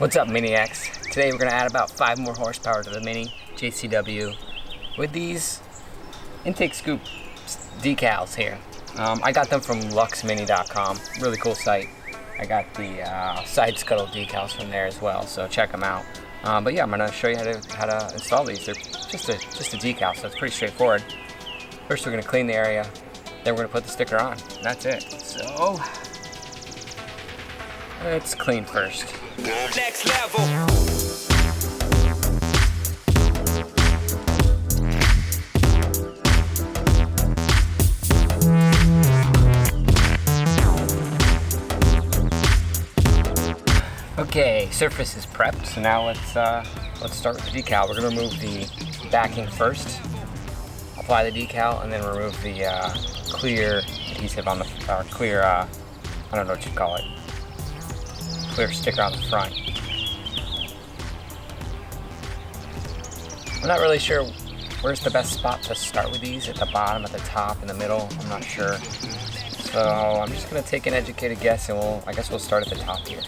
What's up, Mini-X? Today we're gonna add about 5 more horsepower to the Mini JCW with these intake scoop decals here. I got them from luxmini.com, really cool site. I got the side scuttle decals from there as well, so check them out. But yeah, I'm gonna show you how to install these. They're just a decal, so it's pretty straightforward. First, we're gonna clean the area, then we're gonna put the sticker on. And that's it. So let's clean first. Next level. Okay, surface is prepped, so now let's start with the decal. We're gonna remove the backing first, apply the decal, and then remove the clear adhesive on the clear. I don't know what you'd call it. Clear sticker on the front. I'm not really sure where's the best spot to start with these. At the bottom, at the top, in the middle. I'm not sure. So I'm just gonna take an educated guess, and I guess we'll start at the top here.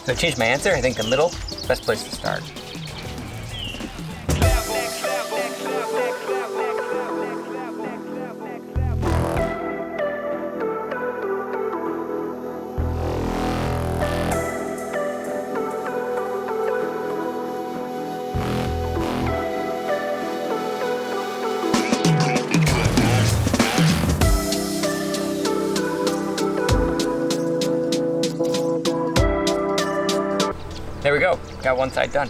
So I changed my answer. I think the middle, best place to start. There we go, got one side done.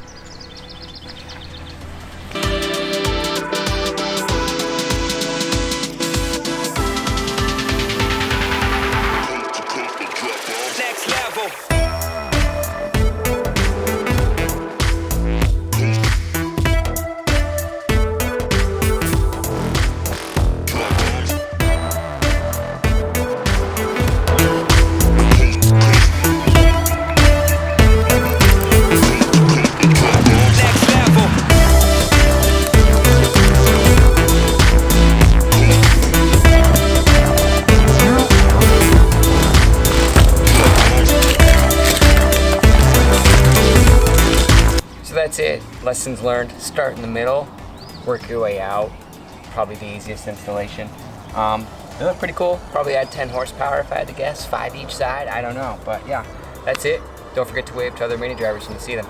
Next level. That's it. Lessons learned. Start in the middle, work your way out. Probably the easiest installation. They look pretty cool. Probably add 10 horsepower if I had to guess. 5 each side. I don't know. But yeah, that's it. Don't forget to wave to other Mini drivers when you see them.